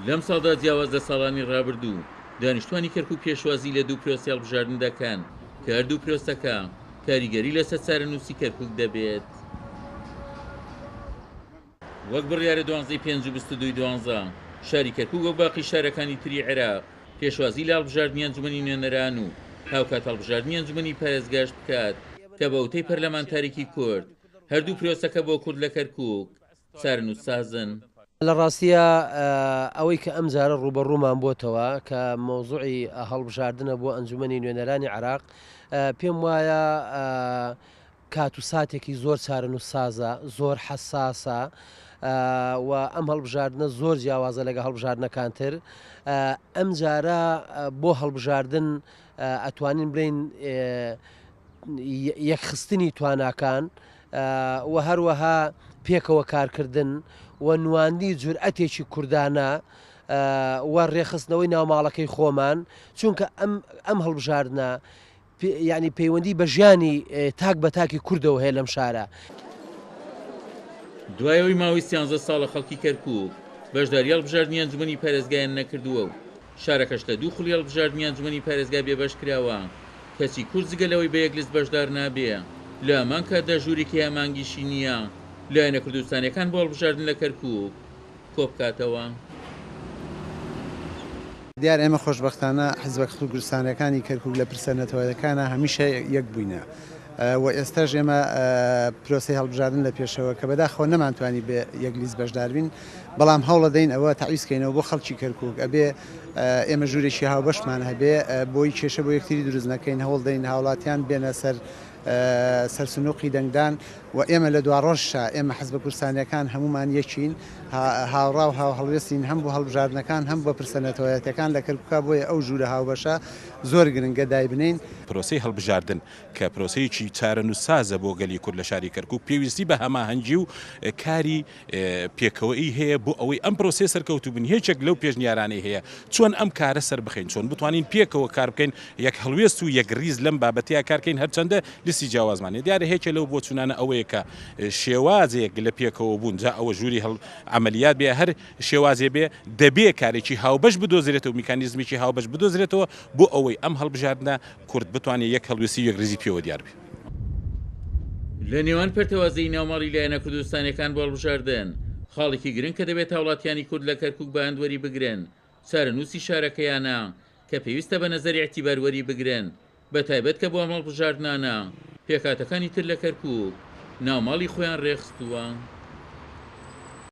لەم ساڵدا جیاواز لە ساڵانی ڕابردوو دانیشتوانی کەرکووک پێشوازی لە دوو پرۆسی هەڵبژاردن دەکەن کە هەردوو پرۆسەکە کاریگەری لەسەر چارەنووسی کەرکووک دەبێت. وەک بڕیارە 12/5/2012 شاری کەرکووک و باقی شارەکانی تری عێراق پێشوازی لە هەڵبژاردنی ئەنجومەنی نوێنەران و هاوکات هەڵبژاردنی ئەنجومەنی پارێزگاشت بکات کە بە وتەی پەرلەمانتاریکی کورد هەردوو پرۆسەکە بۆ کورد لە کەرکووک چارەنووسسازن. لە ڕاستیە ئەوەی کە ئەم جارە ڕوبەڕوومان بۆتەوە کە مۆزوعی هەڵبژاردنە بۆ ئەنجومەنی نوێنەرانی عێراق پێم وایە کات و ساتێکی زۆر چارەنووسسازە زۆر حەساسە و ئەم هەڵبژاردنە زۆر جیاوازە لەگە هەڵبژاردنەکانتر. ئەم جارە بۆ هەڵبژاردن ئەتوانین بڵین یەکخستنی تواناکان و هەروەها پێکەوە کارکردن و نواندی جورئەتێکی کوردانە و ڕێخستنەوەی ناوماڵەکەی خۆمان چونکە ئەم هەڵبژاردنە یعنی پەیوەندی بە ژیانی تاک بە تاکی کوردەوە هەیە لەم شارە. دوایەوەی ماوەی 13 ساڵە خەڵکی کەرکووک بەشداری هەڵبژاردنی ئەنجومەنی پارێزگایان نەکردووە و شارەکەش لە دوو خوڵی هەڵبژاردنی ئەنجومەنی پارێزگا بێبەش کراوە. کەسی کورد جگەلەوەی بە یەکلیست بەشدار نابێ لە ئەمان کاتدا ژوورێکی ئامانگیشی نییە لایەنە کوردستانیەکان بۆ هەڵبژاردن لە کەرکووک کۆبکاتەوە. دیار ئێمە خۆشبەختانە حیزبە کوردستانیەکانی کەرکووک لە پرسەنەتەوەیەکانە هەمیشە یەک بووینە و ئێستاش ئێمە پرۆسی هەڵبژاردن لە پێشەوە کە بەداخۆ نەمانتوانی بێ یەکلیست بەشداربین بەڵام هەوڵە دەین ئەوە تەعویزکەینەوە بۆ خەڵکی کەرکووک ئەبێ ئێمە ژوورێکی هاوبەشمان هەبێ بۆی کێشە بۆ یەکتری دروست نەکەین هەوڵ دەین هاوڵاتیان بێنە سەرسنووقی دەنگدان و ئێمە لە دوا ڕۆژشا ئێمە حیزبە کوردستانیەکان هەمومان یەکین هاوڕا و هەڵوێستین هەم بۆ هەڵبژاردنەکان هەم بۆ پرسەنەتەوەیەتەکان لە کەرکووکا بۆیە ئەو ژوورە هاوبەشە زۆر گرنگە دای بنین. پرۆسەی هەڵبژاردن کە پرۆسەیەکی چارەنووسسازە بۆ گەلی کورد لە شاری کەرکووک پێویستی بە هەماهەنگی و کاری پێکەوەی هەیە بۆ ئەوەی ئەم پرۆسێ سەرکەوتوو بن هیچێک لەو پێشنیارانەی هەیە چۆن ئەم کارە سەر بخەین چۆن بتوانین پێکەوە کار بکەین یەک هەڵوێست و یەک ریز لەم بابەتەیە کارکەین هەرچەندە لیستی جیاوازمانێ دیارە هێچە لەو بۆ چونانە ئەوەیە کە شێوازێک لە پێکەوە بوون جا ئەوە ژووری عملیات بێ هەر شێوازێ بێ دەبێ کارێکی هاوبەش بدۆزرێتەوە میکانیزمێکی هاوبەش بدۆزرێتەوە بۆ ئەوەی ئەم هەڵبژاردنە کورد بتوانێت یەک هەڵوێستی یەک ریزی پێوە دیار بێ. لە نێوان پەرتەوازەی ناوماڵی لایەنە کوردستانیەکان بۆ هەڵبژاردن خاڵێکی گرنگ کە دەبێت هاوڵاتیانی کورد لە کەرکووک بە هەندوەری بگرن چارەنووسی شارەکەیانە کە پێویستە بە نەزەری ئەعتیباروەری بگرن بە تایبەت کە بۆ ئەم هەڵبژاردنانە پێکاتەکانی تر لە کەرکووک ناوماڵی خۆیان ڕێخستووە.